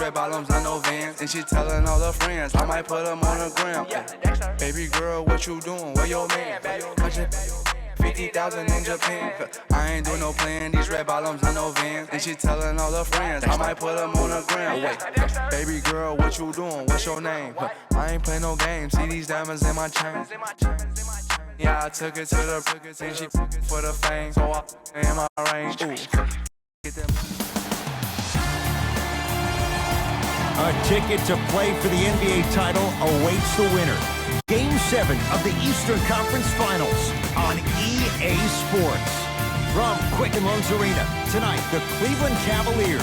red bottoms, I know Vans. And she telling all her friends, I might put them on the gram. Baby girl, what you doing? Where your man? 50,000 in Japan. I ain't do no plan. These red bottoms, I know Vans. And she telling all her friends, I might put them on the gram. Wait, baby girl, what you doing? What's your name? I ain't play no games. See these diamonds in my chain. Yeah, I took it to the and she for the fame. So I in my range. Get them. A ticket to play for the NBA title awaits the winner. Game 7 of the Eastern Conference Finals on EA Sports. From Quicken Loans Arena, tonight the Cleveland Cavaliers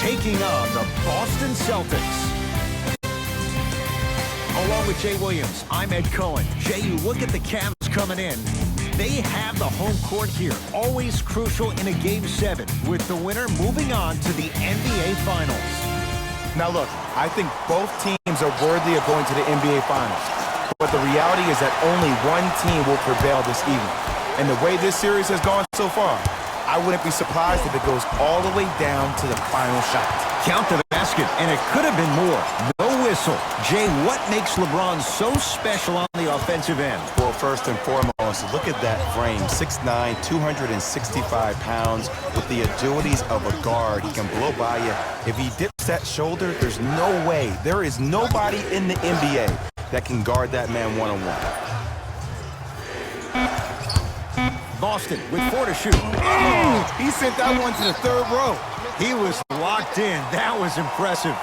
taking on the Boston Celtics. Along with Jay Williams, I'm Ed Cohen. Jay, you look at the Cavs coming in. They have the home court here, always crucial in a Game 7, with the winner moving on to the NBA Finals. Now look, I think both teams are worthy of going to the NBA Finals. But the reality is that only one team will prevail this evening. And the way this series has gone so far, I wouldn't be surprised if it goes all the way down to the final shot. Count the basket, and it could have been more. No whistle. Jay, what makes LeBron so special on the offensive end? Well, first and foremost, look at that frame. 6'9", 265 pounds with the agilities of a guard. He can blow by you. If he dips that shoulder, there's no way. There is nobody in the NBA that can guard that man one-on-one. Boston with 4 to shoot. Oh, he sent that one to the third row. He was locked in. That was impressive.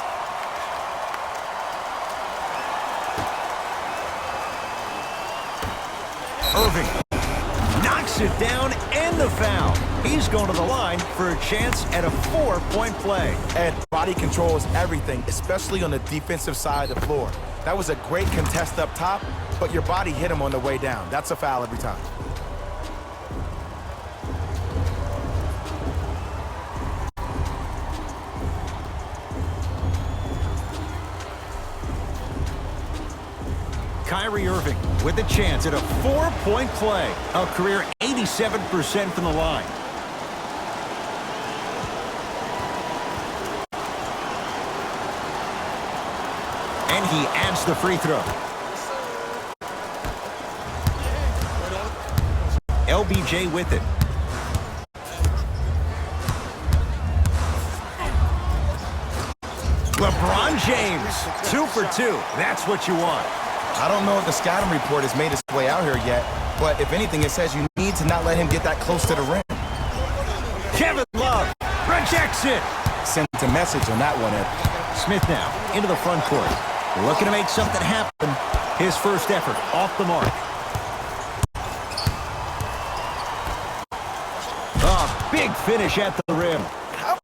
Irving knocks it down and the foul. He's going to the line for a chance at a 4-point play. And body control is everything, especially on the defensive side of the floor. That was a great contest up top, but your body hit him on the way down. That's a foul every time. Kyrie Irving with a chance at a 4-point play. A career 87% from the line. And he adds the free throw. LBJ with it. LeBron James, 2 for 2. That's what you want. I don't know if the scouting report has made its way out here yet, but if anything, it says you need to not let him get that close to the rim. Kevin Love rejects it. Sent a message on that one, Ed. Smith now into the front court. Looking to make something happen. His first effort off the mark. A big finish at the rim.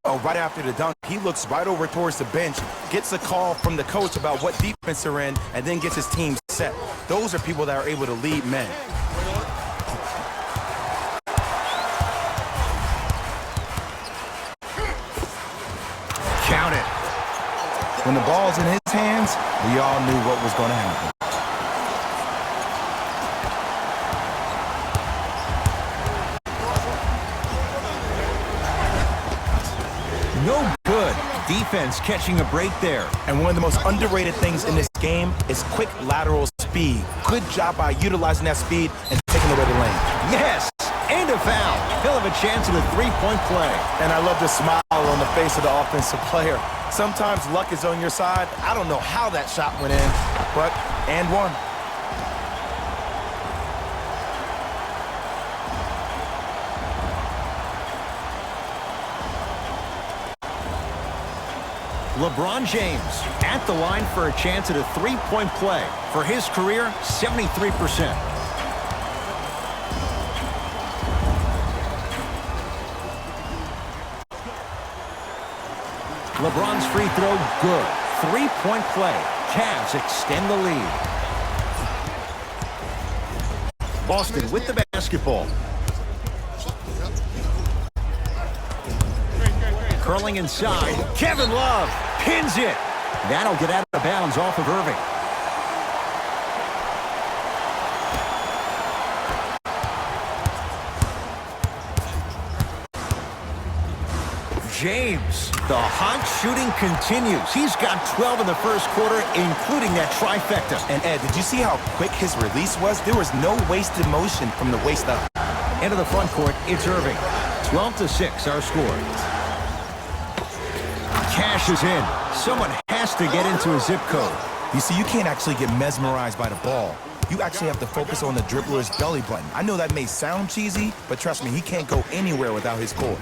Oh, right after the dunk, he looks right over towards the bench, gets a call from the coach about what defense they're in, and then gets his team set. Those are people that are able to lead men. Count it. When the ball's in his hands, we all knew what was going to happen. No good. Defense catching a break there. And one of the most underrated things in this game is quick lateral speed. Good job by utilizing that speed and taking away the lane. Yes, and a foul. He'll have a chance at a 3-point play. And I love the smile on the face of the offensive player. Sometimes luck is on your side. I don't know how that shot went in, but and one. LeBron James at the line for a chance at a 3-point play. For his career, 73%. LeBron's free throw, good. 3-point play. Cavs extend the lead. Boston with the basketball. Curling inside. Kevin Love pins it. That'll get out of bounds off of Irving. James. The hot shooting continues. He's got 12 in the first quarter, including that trifecta. And Ed, did you see how quick his release was? There was no wasted motion from the waist up. Into the front court, it's Irving. 12-6, our score. Cash is in. Someone has to get into a zip code. You see, you can't actually get mesmerized by the ball. You actually have to focus on the dribbler's belly button. I know that may sound cheesy, but trust me, he can't go anywhere without his core.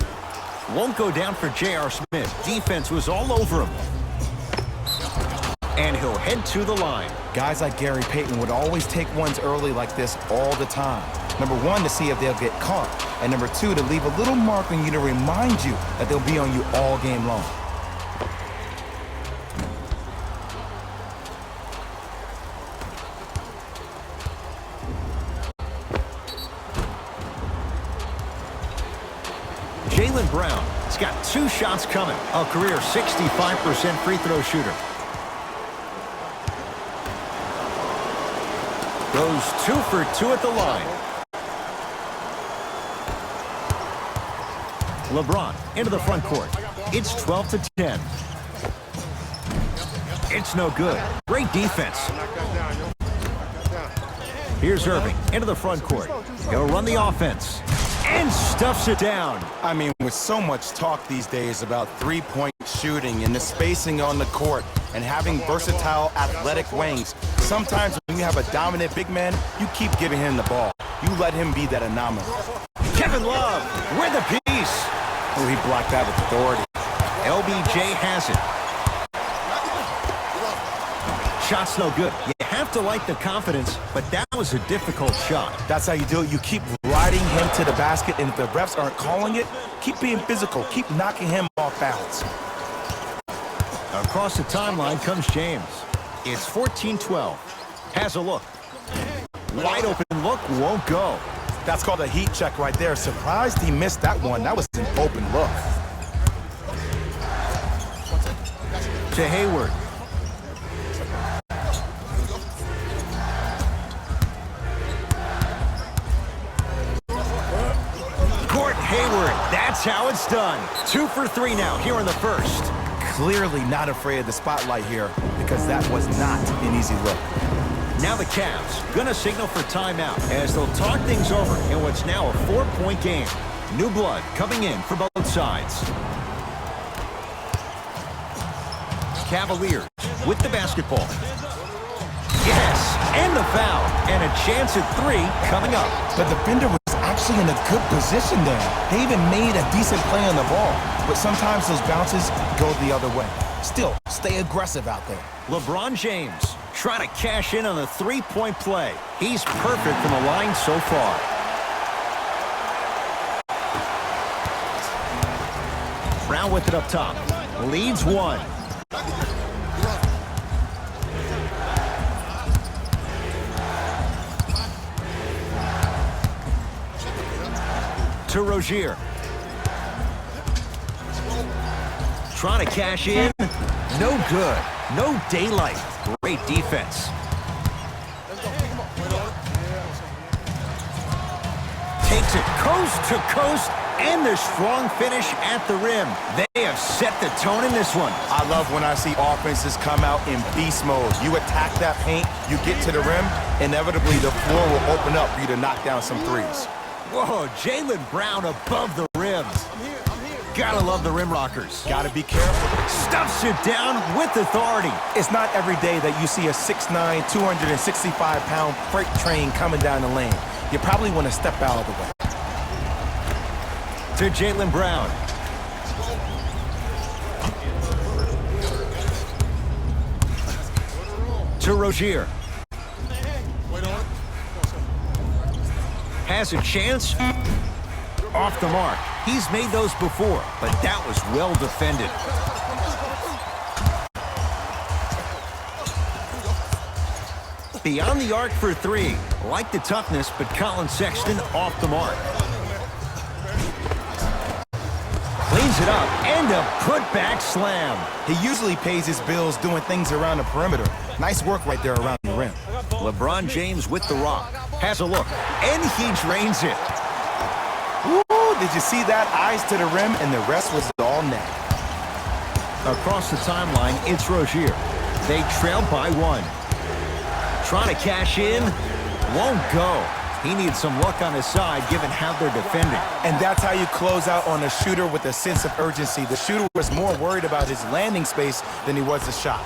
Won't go down for J.R. Smith. Defense was all over him. And he'll head to the line. Guys like Gary Payton would always take ones early like this all the time. Number one, to see if they'll get caught. And number two, to leave a little mark on you to remind you that they'll be on you all game long. Jaylen Brown has got 2 shots coming. A career 65% free throw shooter. Goes 2 for 2 at the line. LeBron into the front court. It's 12-10. It's no good. Great defense. Here's Irving into the front court. He'll run the offense. And stuffs it down. I mean, with so much talk these days about three-point shooting and the spacing on the court and having versatile athletic wings, sometimes when you have a dominant big man, you keep giving him the ball. You let him be that anomaly. Kevin Love with a piece. Oh, he blocked that with authority. LBJ has it. Shot's no good. You have to like the confidence, but that was a difficult shot. That's how you do it. You keep riding him to the basket, and if the refs aren't calling it, keep being physical. Keep knocking him off balance. Across the timeline comes James. It's 14-12. Has a look. Wide open look, won't go. That's called a heat check right there. Surprised he missed that one. That was an open look. To Hayward. Hayward, that's how it's done. 2 for 3 now here in the first. Clearly not afraid of the spotlight here because that was not an easy look. Now the Cavs gonna signal for timeout as they'll talk things over in what's now a 4-point game. New blood coming in for both sides. Cavaliers with the basketball. Yes, and the foul. And a chance at 3 coming up. The defender was actually in a good position there. They even made a decent play on the ball, but sometimes those bounces go the other way. Still, stay aggressive out there. LeBron James trying to cash in on the 3-point play. He's perfect from the line so far. Brown with it up top. Leads 1. To Rozier. Trying to cash in. No good. No daylight. Great defense. Takes it coast to coast, and the strong finish at the rim. They have set the tone in this one. I love when I see offenses come out in beast mode. You attack that paint, you get to the rim, inevitably the floor will open up for you to knock down some threes. Whoa, Jaylen Brown above the rim. Gotta love the rim rockers. Gotta be careful. Stuffs it down with authority. It's not every day that you see a 6'9", 265-pound freight train coming down the lane. You probably want to step out of the way. To Jaylen Brown. To Rozier. Has a chance. Off the mark. He's made those before, but that was well defended. Beyond the arc for 3. Like the toughness, but Colin Sexton off the mark. Cleans it up, and a putback slam. He usually pays his bills doing things around the perimeter. Nice work right there around the rim. LeBron James with the rock. Has a look, and he drains it. Woo, did you see that? Eyes to the rim, and the rest was all net. Across the timeline, it's Rozier. They trail by 1. Trying to cash in. Won't go. He needs some luck on his side, given how they're defending. And that's how you close out on a shooter with a sense of urgency. The shooter was more worried about his landing space than he was the shot.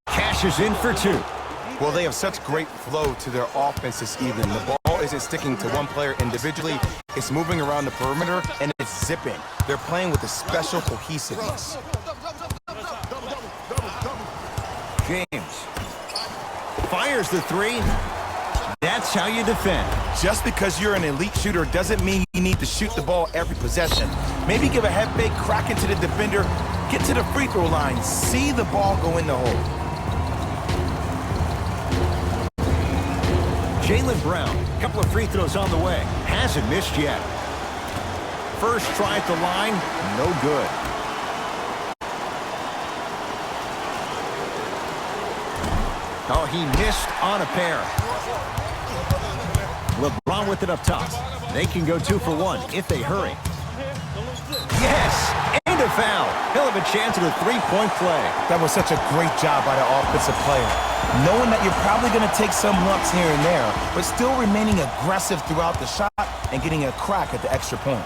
Cashes in for 2. Well, they have such great flow to their offense this evening. The ball isn't sticking to one player individually. It's moving around the perimeter, and it's zipping. They're playing with a special cohesiveness. James fires the 3. That's how you defend. Just because you're an elite shooter doesn't mean you need to shoot the ball every possession. Maybe give a head fake, crack into the defender, get to the free throw line, see the ball go in the hole. Jaylen Brown, a couple of free throws on the way. Hasn't missed yet. First try at the line, no good. Oh, he missed on a pair. LeBron with it up top. They can go 2 for 1 if they hurry. Yes, and a foul. He'll have a chance at a 3-point play. That was such a great job by the offensive player. Knowing that you're probably going to take some lumps here and there, but still remaining aggressive throughout the shot and getting a crack at the extra point.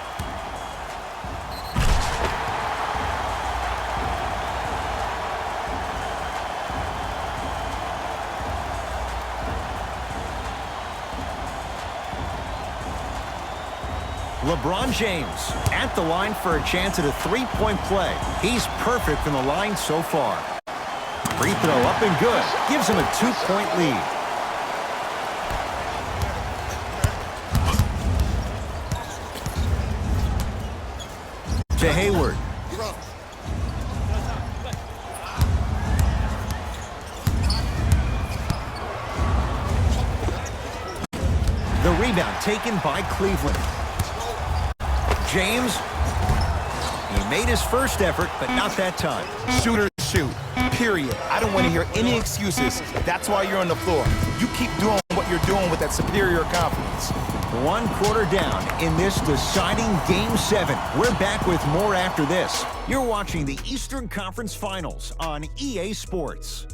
LeBron James at the line for a chance at a 3-point play. He's perfect from the line so far. Free throw up and good. Gives him a 2-point lead. To Hayward. The rebound taken by Cleveland. James, he made his first effort, but not that time. Shooters shoot, period. I don't want to hear any excuses. That's why you're on the floor. You keep doing what you're doing with that superior confidence. 1 quarter down in this deciding Game 7. We're back with more after this. You're watching the Eastern Conference Finals on EA Sports.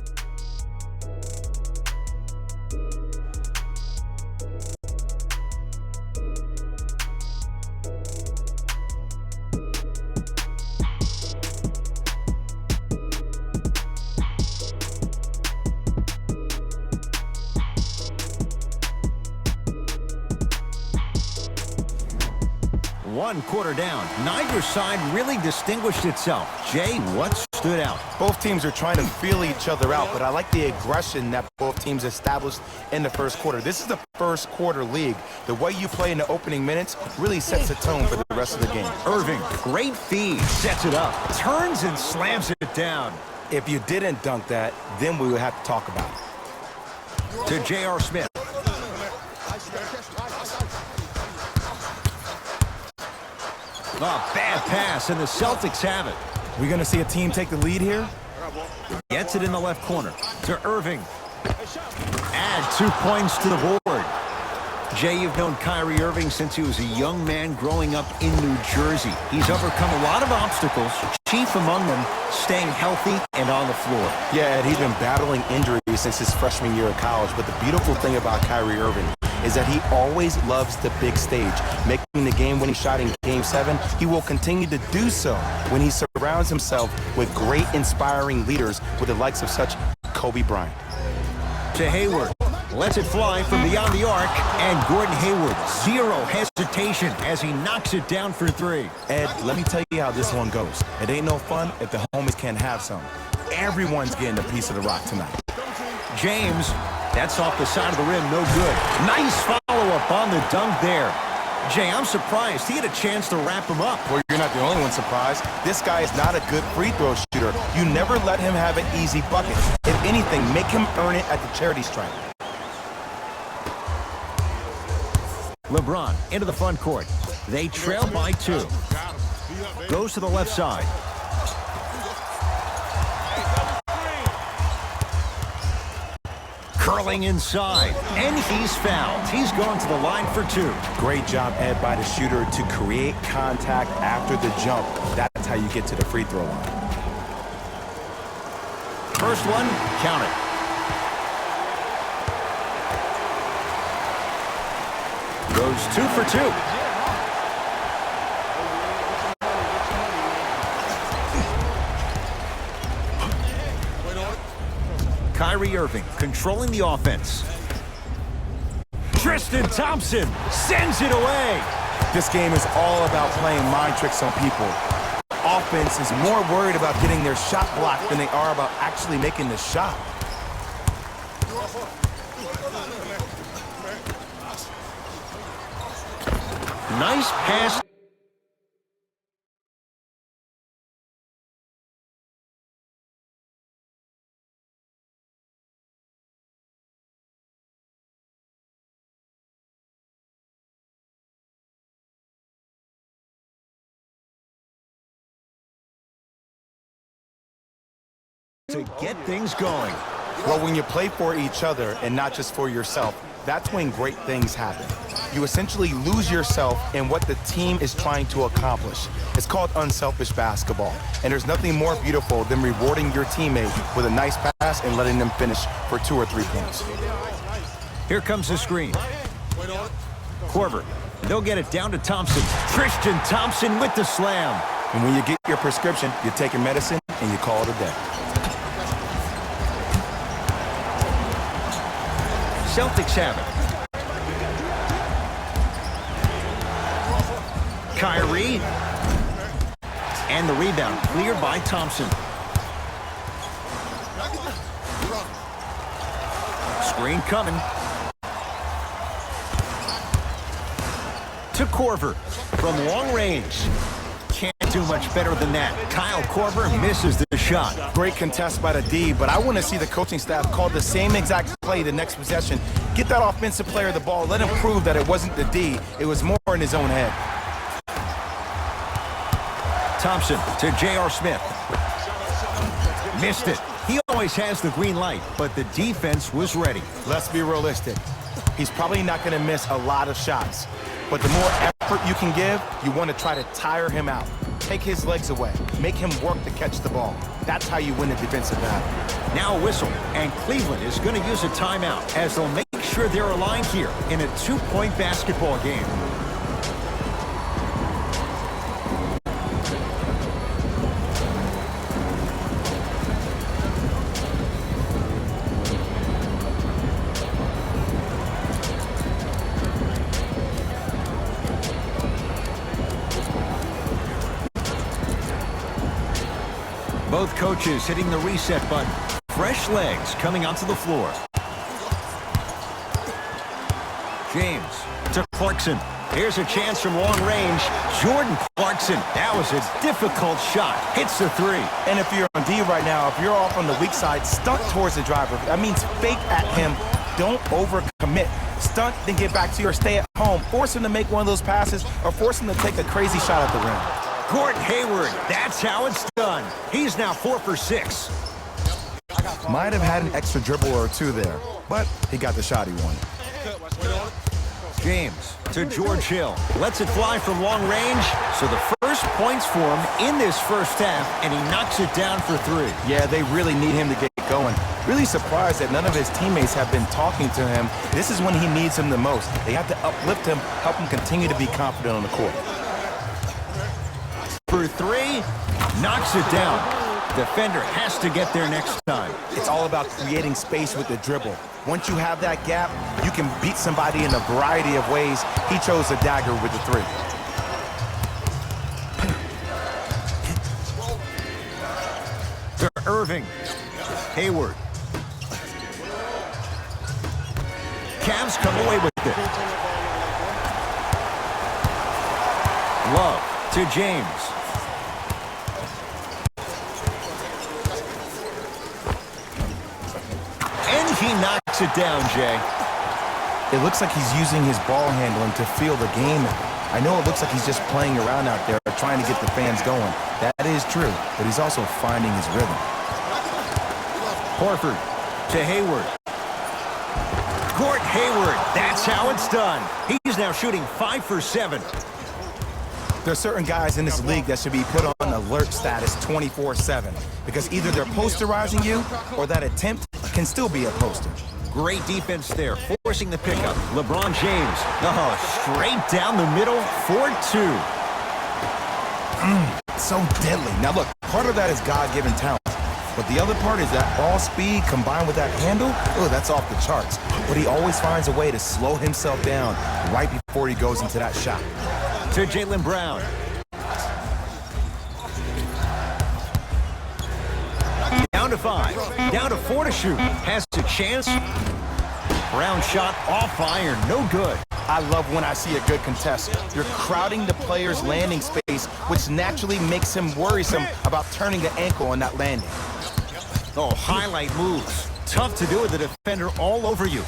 One quarter down. Neither side really distinguished itself. Jay, what stood out? Both teams are trying to feel each other out, but I like the aggression that both teams established in the first quarter. This is the first quarter league. The way you play in the opening minutes really sets the tone for the rest of the game. Irving, great feed, sets it up, turns and slams it down. If you didn't dunk that, then we would have to talk about it. To J.R. Smith. Oh, bad pass, and the Celtics have it. We're going to see a team take the lead here? Gets it in the left corner to Irving. Add 2 points to the board. Jay, you've known Kyrie Irving since he was a young man growing up in New Jersey. He's overcome a lot of obstacles, chief among them staying healthy and on the floor. Yeah, and he's been battling injuries since his freshman year of college. But the beautiful thing about Kyrie Irving is that he always loves the big stage. Making the game-winning shot in Game 7, he will continue to do so when he surrounds himself with great, inspiring leaders with the likes of such Kobe Bryant. To Hayward. Lets it fly from beyond the arc, and Gordon Hayward, zero hesitation as he knocks it down for 3. Ed, let me tell you how this one goes. It ain't no fun if the homies can't have some. Everyone's getting a piece of the rock tonight. James, that's off the side of the rim, no good. Nice follow-up on the dunk there. Jay, I'm surprised. He had a chance to wrap him up. Well, you're not the only one surprised. This guy is not a good free throw shooter. You never let him have an easy bucket. If anything, make him earn it at the charity stripe. LeBron into the front court. They trail by 2. Goes to the left side. Curling inside, and he's fouled. He's going to the line for 2. Great job, Ed, by the shooter to create contact after the jump. That's how you get to the free throw line. First one, count it. Goes 2 for 2. Kyrie Irving controlling the offense. Tristan Thompson sends it away. This game is all about playing mind tricks on people. Offense is more worried about getting their shot blocked than they are about actually making the shot. Nice pass. To get things going. Well, when you play for each other and not just for yourself, that's when great things happen. You essentially lose yourself in what the team is trying to accomplish. It's called unselfish basketball, and there's nothing more beautiful than rewarding your teammate with a nice pass and letting them finish for 2 or 3 points. Here comes the screen. Korver. They'll get it down to Thompson. Tristan Thompson with the slam. And when you get your prescription, you take your medicine and you call it a day. Celtics have it. Kyrie. And the rebound cleared by Thompson. Screen coming. To Korver from long range. Can't do much better than that. Kyle Korver misses the shot. Great contest by the D, but I want to see the coaching staff call the same exact play the next possession. Get that offensive player the ball. Let him prove that it wasn't the D. It was more in his own head. Thompson to J.R. Smith. Missed it. He always has the green light, but the defense was ready. Let's be realistic. He's probably not going to miss a lot of shots. But the more effort you can give, you want to try to tire him out. Take his legs away. Make him work to catch the ball. That's how you win a defensive battle. Now a whistle, and Cleveland is going to use a timeout as they'll make sure they're aligned here in a 2-point basketball game. Both coaches hitting the reset button. Fresh legs coming onto the floor. James to Clarkson. Here's a chance from long range. Jordan Clarkson. That was a difficult shot. Hits the 3. And if you're on D right now, if you're off on the weak side, stunt towards the driver. That means fake at him. Don't overcommit. Stunt, then get back to your stay at home. Force him to make one of those passes or force him to take a crazy shot at the rim. Gordon Hayward, that's how it's done. He's now 4 for 6. Might have had an extra dribble or 2 there, but he got the shot he wanted. James to George Hill. Lets it fly from long range. So the first points for him in this first half, and he knocks it down for 3. Yeah, they really need him to get going. Really surprised that none of his teammates have been talking to him. This is when he needs him the most. They have to uplift him, help him continue to be confident on the court. For 3, knocks it down. Defender has to get there next time. It's all about creating space with the dribble. Once you have that gap, you can beat somebody in a variety of ways. He chose a dagger with the 3. To Irving. Hayward. Cavs come away with it. Love to James. And he knocks it down, Jay. It looks like he's using his ball handling to feel the game. I know it looks like he's just playing around out there, trying to get the fans going. That is true, but he's also finding his rhythm. Horford to Hayward. Scored Hayward. That's how it's done. He's now shooting 5 for 7. There are certain guys in this league that should be put on alert status 24/7 because either they're posterizing you or that attempt can still be a poster. Great defense there, forcing the pickup. LeBron James. Oh, straight down the middle, 4-2. So deadly. Now look, part of that is God-given talent. But the other part is that ball speed combined with that handle, oh, that's off the charts. But he always finds a way to slow himself down right before he goes into that shot. To Jaylen Brown. Down to 5. Down to 4 to shoot. Has a chance. Brown shot off iron. No good. I love when I see a good contest. You're crowding the player's landing space, which naturally makes him worrisome about turning the ankle on that landing. Oh, highlight moves. Tough to do with the defender all over you.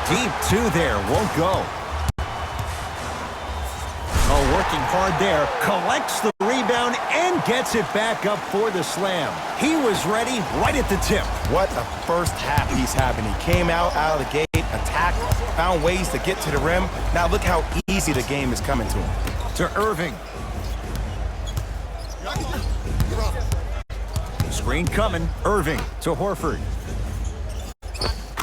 Deep 2 there. Won't go. Oh, working hard there. Collects the rebound and gets it back up for the slam. He was ready right at the tip. What a first half he's having. He came out of the gate, attacked, found ways to get to the rim. Now look how easy the game is coming to him. To Irving. Screen coming. Irving to Horford.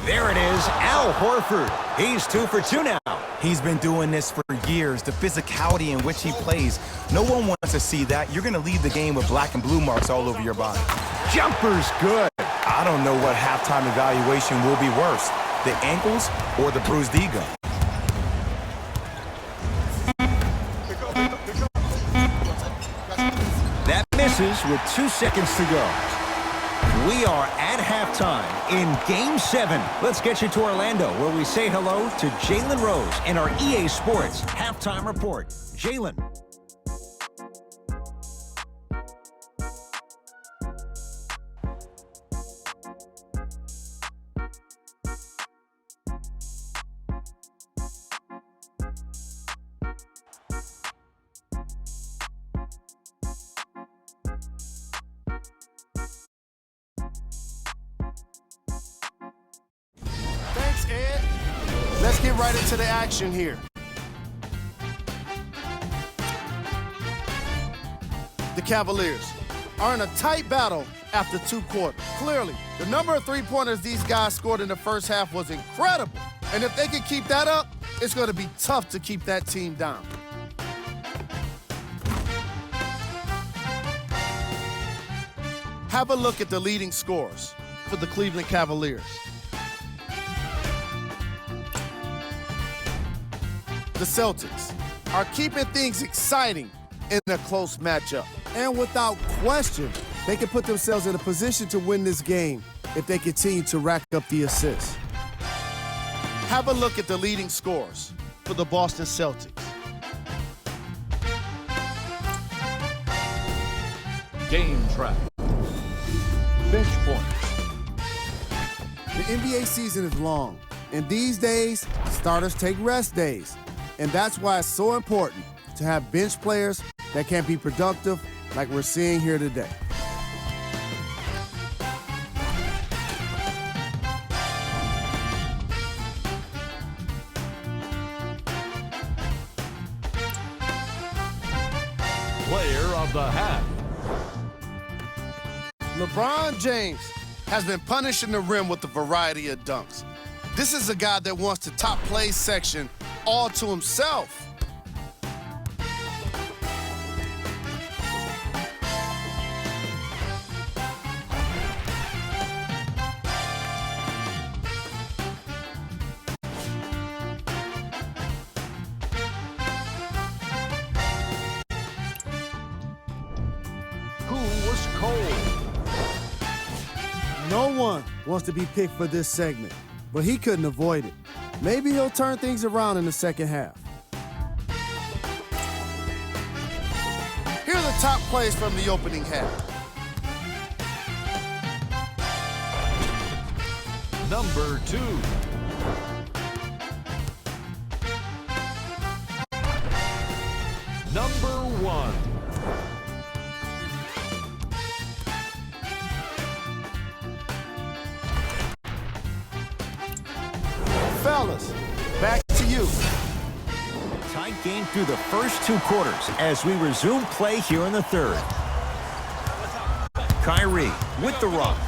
There it is, Al Horford. He's 2 for 2 now. He's been doing this for years. The physicality in which he plays, no one wants to see that. You're going to leave the game with black and blue marks all over your body. Jumper's good. I don't know what halftime evaluation will be worse, the ankles or the bruised ego. That misses with 2 seconds to go. We are at halftime in Game 7. Let's get you to Orlando, where we say hello to Jalen Rose in our EA Sports Halftime Report. Jalen. Ed. Let's get right into the action here. The Cavaliers are in a tight battle after 2 quarters. Clearly, the number of three-pointers these guys scored in the first half was incredible. And if they can keep that up, it's going to be tough to keep that team down. Have a look at the leading scorers for the Cleveland Cavaliers. The Celtics are keeping things exciting in a close matchup. And without question, they can put themselves in a position to win this game if they continue to rack up the assists. Have a look at the leading scorers for the Boston Celtics. Game track. Bench points. The NBA season is long, and these days, starters take rest days. And that's why it's so important to have bench players that can be productive like we're seeing here today. Player of the half. LeBron James has been punishing the rim with a variety of dunks. This is a guy that wants the top play section all to himself. Who was cold? No one wants to be picked for this segment, but he couldn't avoid it. Maybe he'll turn things around in the second half. Here are the top plays from the opening half. Number 2. Number 1. Fellas, back to you. Tight game through the first 2 quarters as we resume play here in the third. Kyrie with the rock.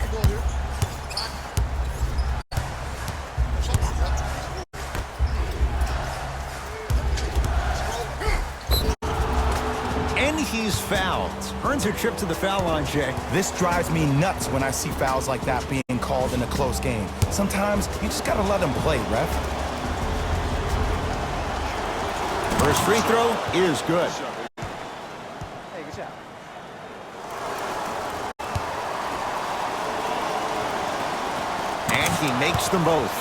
And he's fouled. Earns a trip to the foul line, Jay. This drives me nuts when I see fouls like that being called in a close game. Sometimes you just gotta let them play, ref. First free throw is good. Hey, good job. And he makes them both.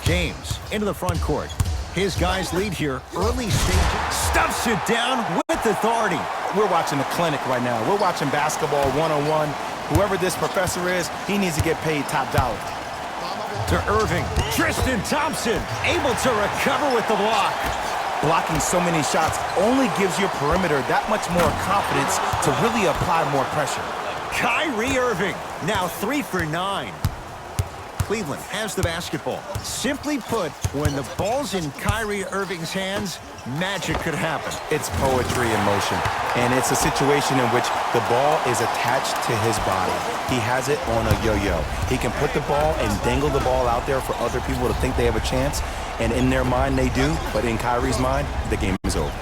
James into the front court. His guys lead here. Early stage. Stuffs it down with authority. We're watching a clinic right now. We're watching basketball one-on-one. Whoever this professor is, he needs to get paid top dollar. To Irving. Tristan Thompson able to recover with the block. Blocking so many shots only gives your perimeter that much more confidence to really apply more pressure. Kyrie Irving now 3 for 9. Cleveland has the basketball. Simply put, when the ball's in Kyrie Irving's hands, magic could happen. It's poetry in motion, and it's a situation in which the ball is attached to his body. He has it on a yo-yo. He can put the ball and dangle the ball out there for other people to think they have a chance, and in their mind they do, but in Kyrie's mind, the game is over.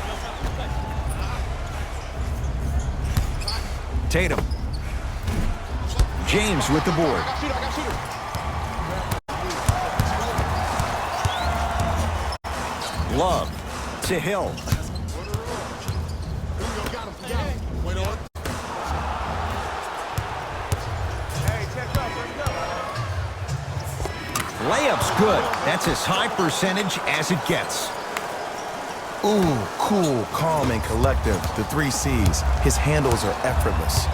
Tatum. James with the board. Love to Hill. Layup's good. That's as high percentage as it gets. Ooh, cool, calm, and collective. The 3 C's. His handles are effortless.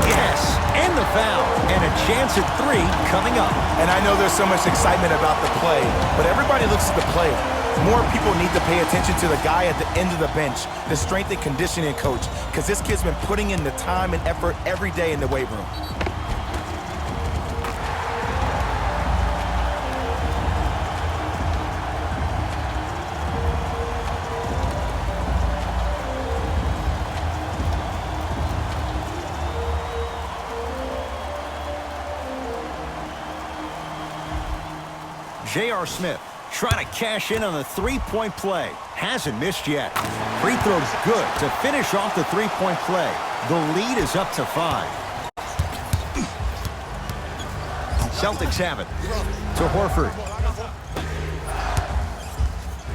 Yes, and the foul. And a chance at 3 coming up. And I know there's so much excitement about the play, but everybody looks at the player. More people need to pay attention to the guy at the end of the bench, the strength and conditioning coach, because this kid's been putting in the time and effort every day in the weight room. J.R. Smith trying to cash in on the 3-point play. Hasn't missed yet. Free throw's good to finish off the 3-point play. The lead is up to 5. Celtics have it. To Horford.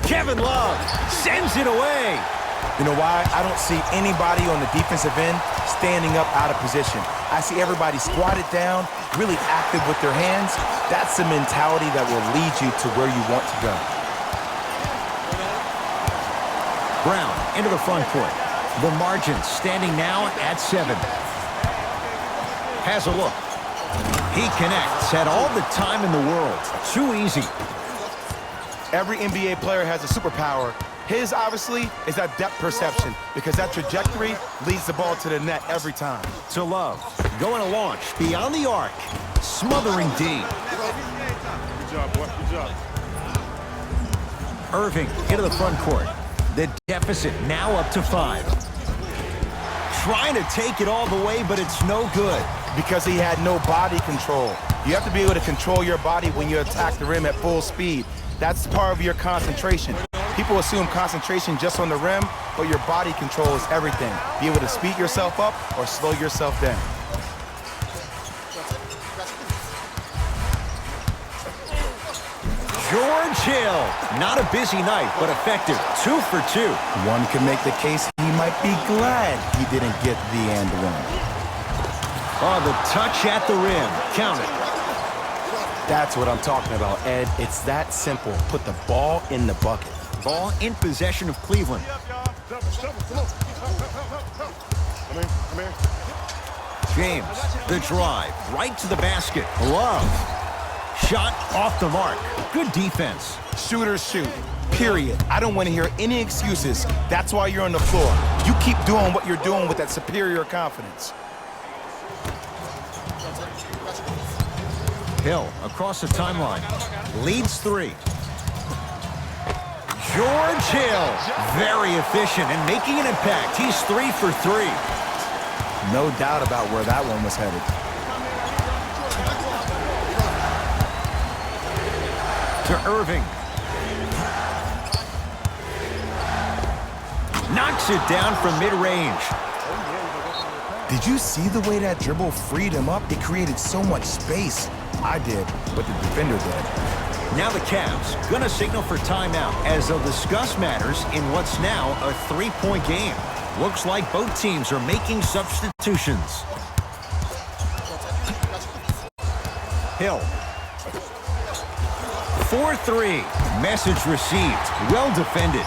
Kevin Love sends it away. You know why? I don't see anybody on the defensive end standing up out of position. I see everybody squatted down, really active with their hands. That's the mentality that will lead you to where you want to go. Brown into the front court. The margin standing now at 7. Has a look. He connects. Had all the time in the world. Too easy. Every NBA player has a superpower. His, obviously, is that depth perception, because that trajectory leads the ball to the net every time. To Love. Going to launch beyond the arc. Smothering D. Good job, boy. Good job. Irving into the front court. The deficit now up to 5. Trying to take it all the way, but it's no good. Because he had no body control. You have to be able to control your body when you attack the rim at full speed. That's part of your concentration. People assume concentration just on the rim, but your body control is everything. Be able to speed yourself up or slow yourself down. George Hill. Not a busy night, but effective. 2 for 2. One can make the case he might be glad he didn't get the and one. Oh, the touch at the rim. Count it. That's what I'm talking about, Ed. It's that simple. Put the ball in the bucket. Ball in possession of Cleveland. James, the drive, right to the basket. Love. Shot off the mark. Good defense. Shooters shoot. period. I don't want to hear any excuses. That's why you're on the floor. You keep doing what you're doing with that superior confidence. Hill across the timeline. Leads 3. George Hill, very efficient and making an impact. He's 3 for 3. No doubt about where that one was headed. To Irving. Knocks it down from mid-range. Did you see the way that dribble freed him up? It created so much space. I did, but the defender did. Now the Cavs gonna signal for timeout as they'll discuss matters in what's now a 3-point game. Looks like both teams are making substitutions. Hill. 4-3. Message received. Well defended.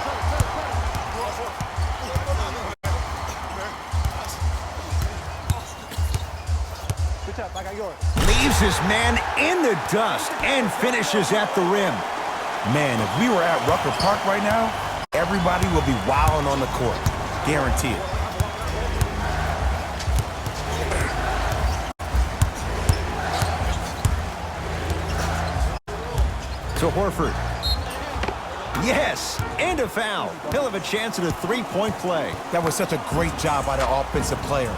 Good job, I got yours. Leaves his man in the dust and finishes at the rim. Man, if we were at Rucker Park right now, everybody would be wilding on the court. Guarantee it. To Horford. Yes, and a foul. He'll have a chance at a 3-point play. That was such a great job by the offensive player.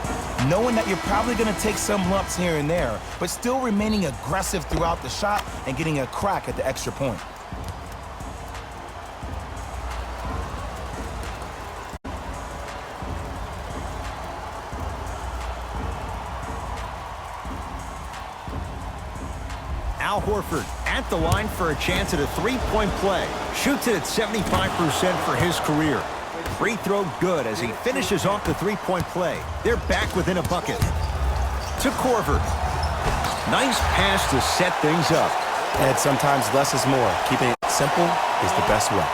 Knowing that you're probably going to take some lumps here and there, but still remaining aggressive throughout the shot and getting a crack at the extra point. Al Horford at the line for a chance at a 3-point play. Shoots it at 75% for his career. Free throw good as he finishes off the 3-point play. They're back within a bucket. To Korver. Nice pass to set things up. And sometimes less is more. Keeping it simple is the best way.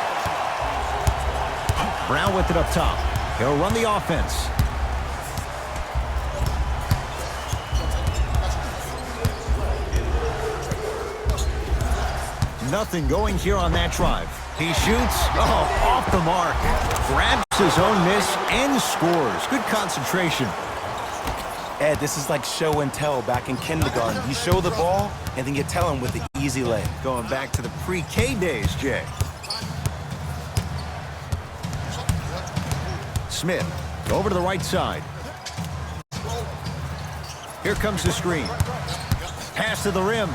Brown with it up top. He'll run the offense. Nothing going here on that drive. He shoots. Oh, off the mark. Grabs his own miss and scores. Good concentration. Ed, this is like show and tell back in kindergarten. You show the ball, and then you tell him with the easy lay. Going back to the pre-K days, Jay. Smith over to the right side. Here comes the screen. Pass to the rim.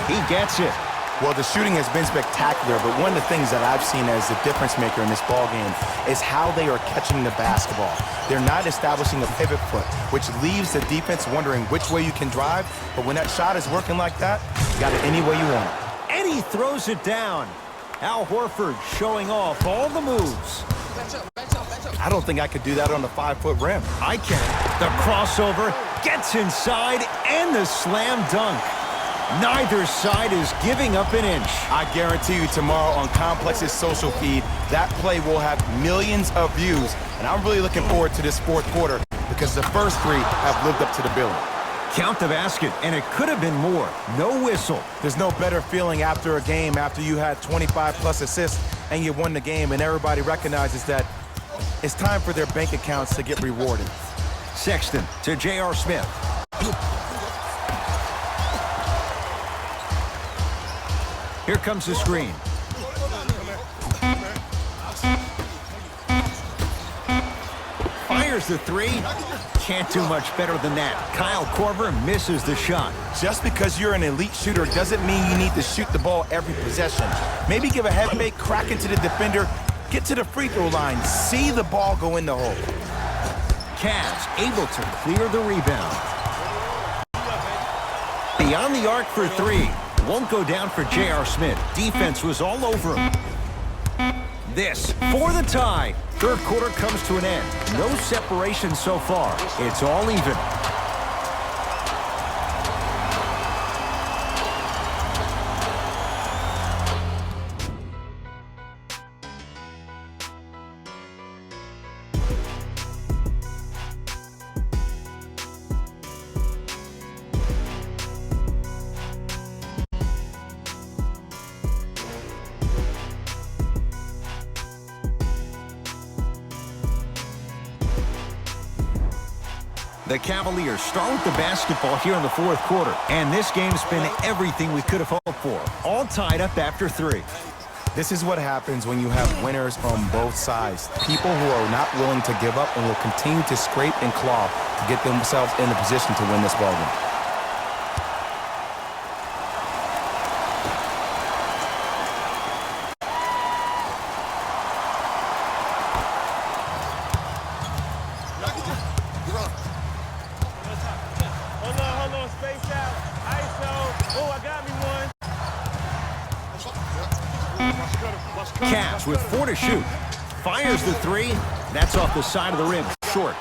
He gets it. Well, the shooting has been spectacular, but one of the things that I've seen as the difference maker in this ball game is how they are catching the basketball. They're not establishing a pivot foot, which leaves the defense wondering which way you can drive, but when that shot is working like that, you got it any way you want it. And he throws it down. Al Horford showing off all the moves. I don't think I could do that on the 5-foot rim. I can. The crossover gets inside and the slam dunk. Neither side is giving up an inch. I guarantee you tomorrow on Complex's social feed, that play will have millions of views. And I'm really looking forward to this fourth quarter because the first 3 have lived up to the billing. Count the basket, and it could have been more. No whistle. There's no better feeling after a game after you had 25-plus assists and you won the game and everybody recognizes that it's time for their bank accounts to get rewarded. Sexton to J.R. Smith. Here comes the screen. Fires the 3. Can't do much better than that. Kyle Korver misses the shot. Just because you're an elite shooter doesn't mean you need to shoot the ball every possession. Maybe give a head fake, crack into the defender, get to the free throw line, see the ball go in the hole. Cavs able to clear the rebound. Beyond the arc for 3. Won't go down for J.R. Smith. Defense was all over him. This for the tie. Third quarter comes to an end. No separation so far. It's all even. The Cavaliers start with the basketball here in the fourth quarter, and this game's been everything we could have hoped for. All tied up after 3. This is what happens when you have winners on both sides. People who are not willing to give up and will continue to scrape and claw to get themselves in a position to win this ballgame. Hold on, space out. ISO. Oh, I got me one. Cavs with 4 to shoot. Fires the 3. That's off the side of the rim. Short.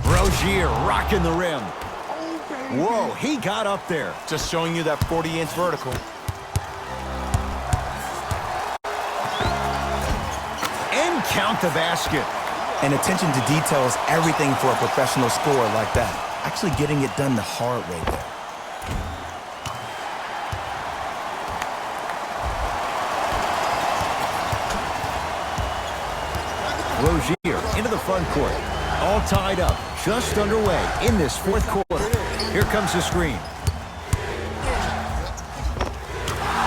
Rozier rocking the rim. Whoa, he got up there. Just showing you that 40-inch vertical. And count the basket. And attention to detail is everything for a professional scorer like that. Actually getting it done the hard way there. Rozier into the front court. All tied up, just underway in this fourth quarter. Here comes the screen.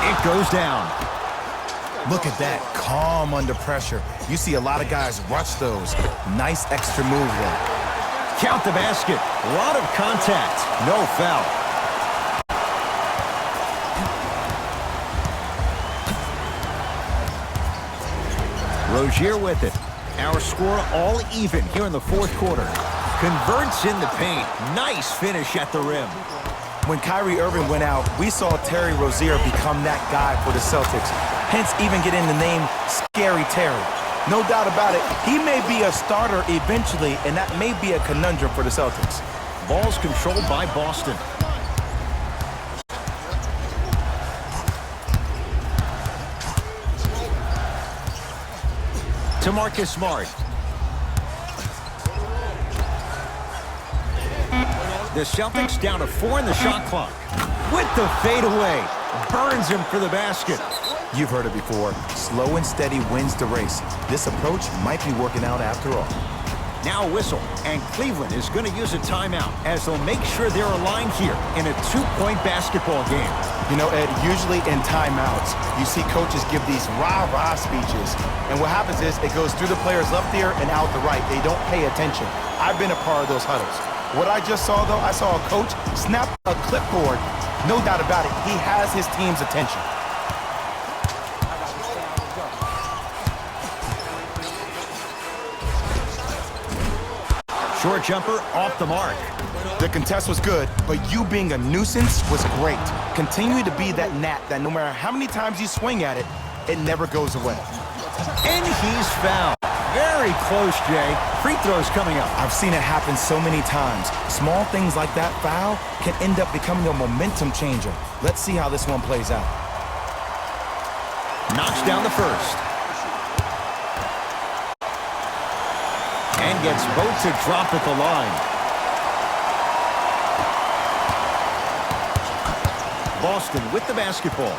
It goes down. Look at that, calm under pressure. You see a lot of guys rush those. Nice extra move there. Count the basket. A lot of contact. No foul. Rozier with it. Our score all even here in the fourth quarter. Converts in the paint. Nice finish at the rim. When Kyrie Irving went out, we saw Terry Rozier become that guy for the Celtics. Hence even getting the name Scary Terry. No doubt about it, he may be a starter eventually, and that may be a conundrum for the Celtics. Ball's controlled by Boston. To Marcus Smart. The Celtics down to 4 in the shot clock. With the fadeaway. Burns him for the basket. You've heard it before. Slow and steady wins the race. This approach might be working out after all. Now a whistle, and Cleveland is going to use a timeout as they'll make sure they're aligned here in a 2-point basketball game. You know, Ed, usually in timeouts, you see coaches give these rah-rah speeches. And what happens is it goes through the players' left ear and out the right. They don't pay attention. I've been a part of those huddles. What I just saw, though, I saw a coach snap a clipboard. No doubt about it, he has his team's attention. Short jumper off the mark. The contest was good, but you being a nuisance was great. Continue to be that gnat that no matter how many times you swing at it, it never goes away. And he's fouled. Very close, Jay. Free throws coming up. I've seen it happen so many times. Small things like that foul can end up becoming a momentum changer. Let's see how this one plays out. Knocks down the first. And gets both to drop at the line. Boston with the basketball.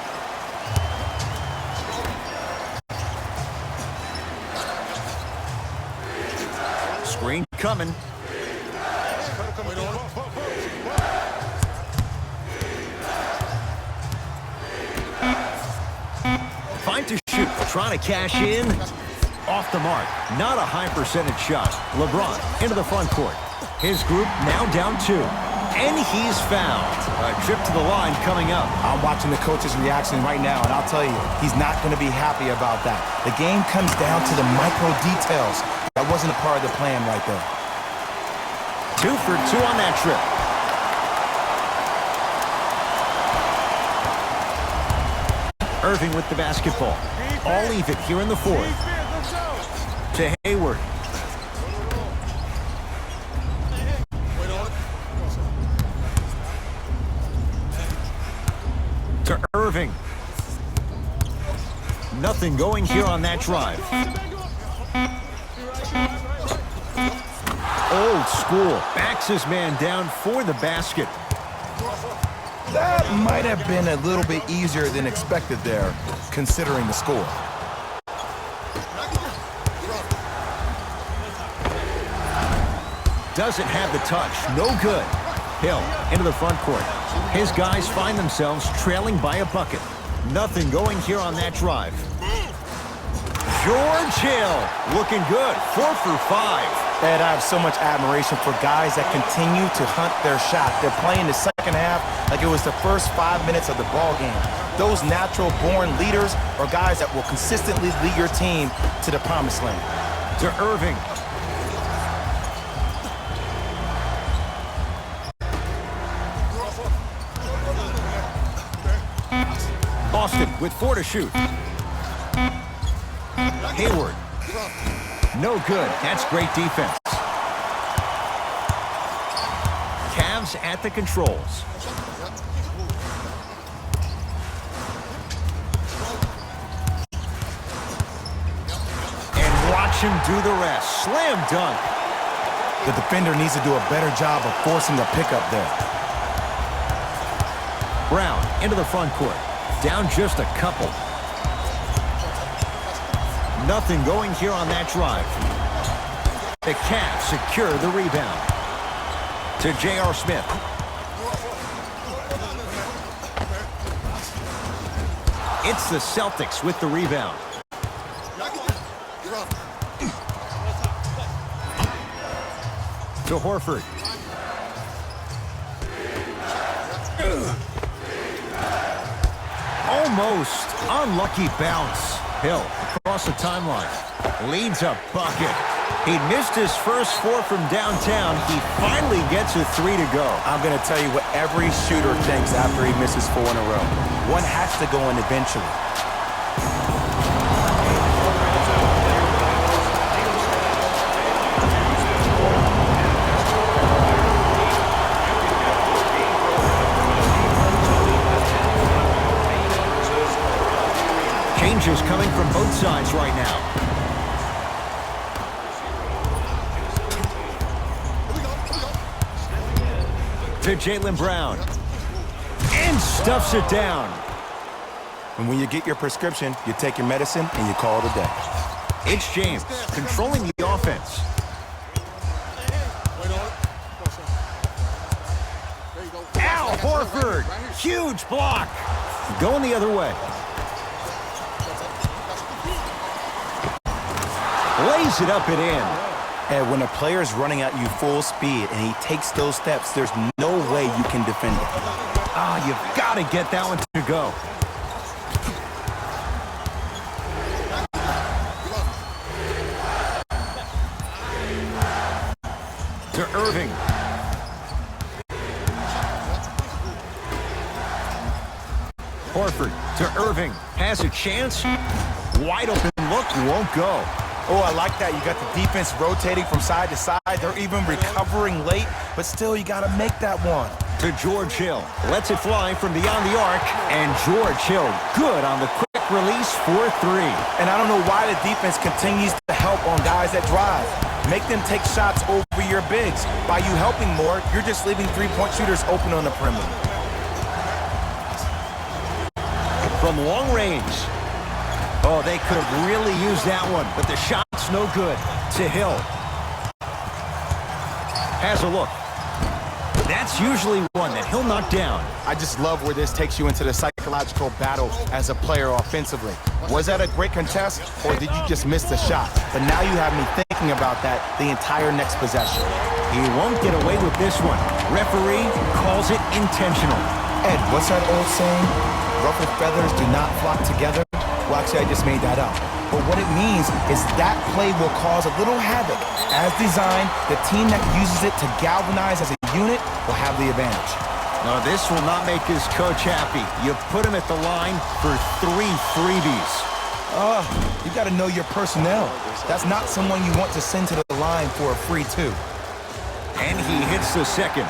Screen coming. Find to shoot. Trying to cash in. Off the mark. Not a high percentage shot. LeBron into the front court. His group now down 2. And he's fouled. A trip to the line coming up. I'm watching the coach's reaction right now, and I'll tell you, he's not going to be happy about that. The game comes down to the micro details. That wasn't a part of the plan right there. 2 for 2 on that trip. Irving with the basketball. All even here in the fourth. To Hayward. To Irving. Nothing going here on that drive. Old school. Backs his man down for the basket. That might have been a little bit easier than expected there, considering the score. doesn't have the touch. No good. Hill into the front court. His guys find themselves trailing by a bucket. Nothing going here on that drive. George Hill looking good. 4 for 5. Ed, I have so much admiration for guys that continue to hunt their shot. They're playing the second half like it was the first 5 minutes of the ball game. Those natural-born leaders are guys that will consistently lead your team to the promised land. To Irving. Boston with 4 to shoot. Hayward. No good. That's great defense. Cavs at the controls. And watch him do the rest. Slam dunk. The defender needs to do a better job of forcing a pickup there. Brown into the front court. Down just a couple. Nothing going here on that drive. The Cavs secure the rebound. To J.R. Smith. It's the Celtics with the rebound. To Horford. Almost unlucky bounce. Hill across the timeline. Leads a bucket. He missed his first 4 from downtown. He finally gets a 3 to go. I'm going to tell you what every shooter thinks after he misses 4 in a row. One has to go in eventually. Changes coming from both sides right now. To Jaylen Brown. And stuffs it down. And when you get your prescription, you take your medicine and you call it a day. It's James controlling the offense. Al Horford. Huge block. Going the other way. Lays it up and in. And when a player's running at you full speed and he takes those steps, there's no way you can defend it. Ah, you've got to get that one to go. To Irving. Horford to Irving. Has a chance. Wide open look, won't go. Oh, I like that. You got the defense rotating from side to side. They're even recovering late, but still you got to make that one. To George Hill. Lets it fly from beyond the arc. And George Hill good on the quick release for 3. And I don't know why the defense continues to help on guys that drive. Make them take shots over your bigs. By you helping more, you're just leaving three-point shooters open on the perimeter. From long range. Oh, they could have really used that one, but the shot's no good. To Hill. Has a look. That's usually one that he'll knock down. I just love where this takes you into the psychological battle as a player offensively. Was that a great contest, or did you just miss the shot? But now you have me thinking about that the entire next possession. He won't get away with this one. Referee calls it intentional. Ed, what's that old saying? Ruffled feathers do not flock together. Well, actually, I just made that up. But what it means is that play will cause a little havoc. As designed, the team that uses it to galvanize as a unit will have the advantage. No, this will not make his coach happy. You put him at the line for 3 freebies. You got to know your personnel. That's not someone you want to send to the line for a free 2. And he hits the second.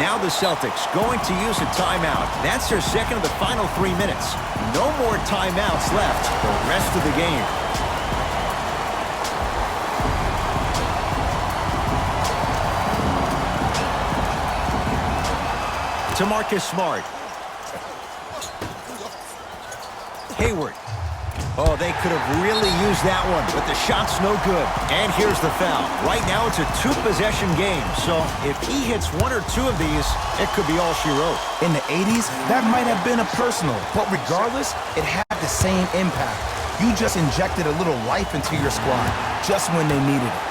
Now the Celtics going to use a timeout. That's their second of the final 3 minutes. No more timeouts left the rest of the game. To Marcus Smart. Hayward. Oh, they could have really used that one, but the shot's no good. And here's the foul. Right now, it's a two-possession game, so if he hits one or two of these, it could be all she wrote. In the 80s, that might have been a personal, but regardless, it had the same impact. You just injected a little life into your squad, just when they needed it.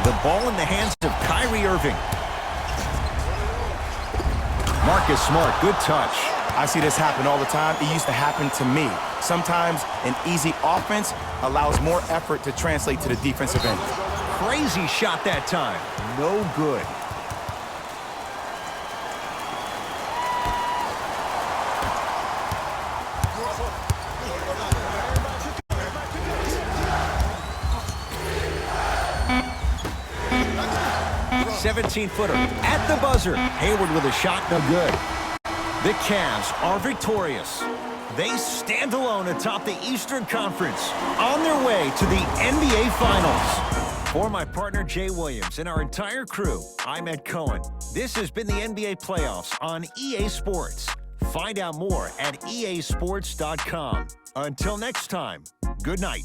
The ball in the hands of Kyrie Irving. Marcus Smart, good touch. I see this happen all the time. It used to happen to me. Sometimes an easy offense allows more effort to translate to the defensive end. Crazy shot that time. No good. .17-footer at the buzzer. Hayward with a shot, no good. The Cavs are victorious. They stand alone atop the Eastern Conference on their way to the NBA Finals. For my partner Jay Williams and our entire crew, I'm Ed Cohen. This has been the NBA Playoffs on EA Sports. Find out more at easports.com. Until next time, good night.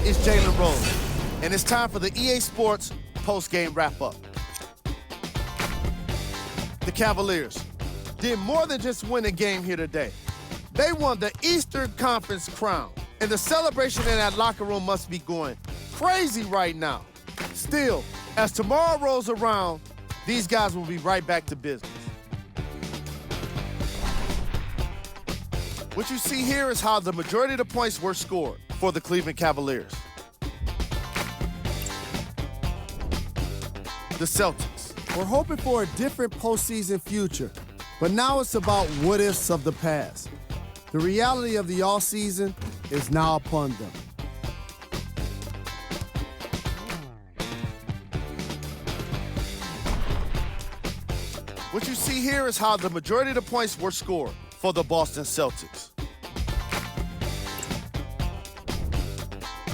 It's Jalen Rose, and it's time for the EA Sports post-game wrap-up. The Cavaliers did more than just win a game here today. They won the Eastern Conference crown, and the celebration in that locker room must be going crazy right now. Still, as tomorrow rolls around, these guys will be right back to business. What you see here is how the majority of the points were scored for the Cleveland Cavaliers. The Celtics. We're hoping for a different postseason future, but now it's about what-ifs of the past. The reality of the offseason is now upon them. What you see here is how the majority of the points were scored for the Boston Celtics.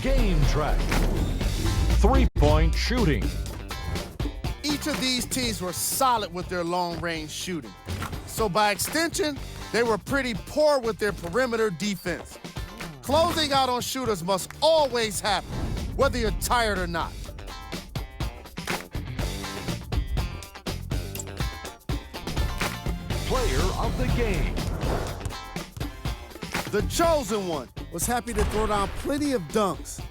Game track. Three-point shooting. Each of these teams were solid with their long-range shooting. So by extension, they were pretty poor with their perimeter defense. Closing out on shooters must always happen, whether you're tired or not. Player of the game. The chosen one. Was happy to throw down plenty of dunks.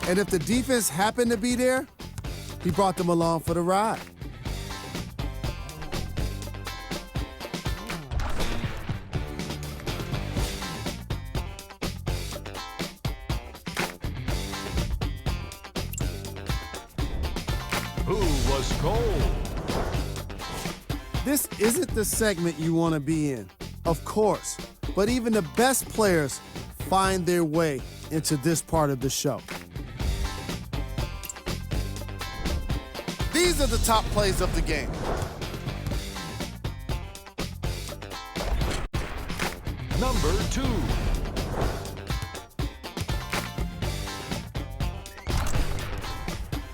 And if the defense happened to be there, he brought them along for the ride. Who was cold? This isn't the segment you want to be in, of course, but even the best players find their way into this part of the show. These are the top plays of the game. Number 2.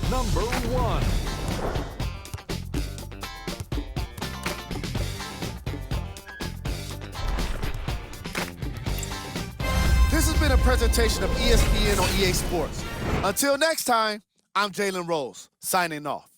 Number 1. This has been a presentation of ESPN on EA Sports. Until next time, I'm Jalen Rose, signing off.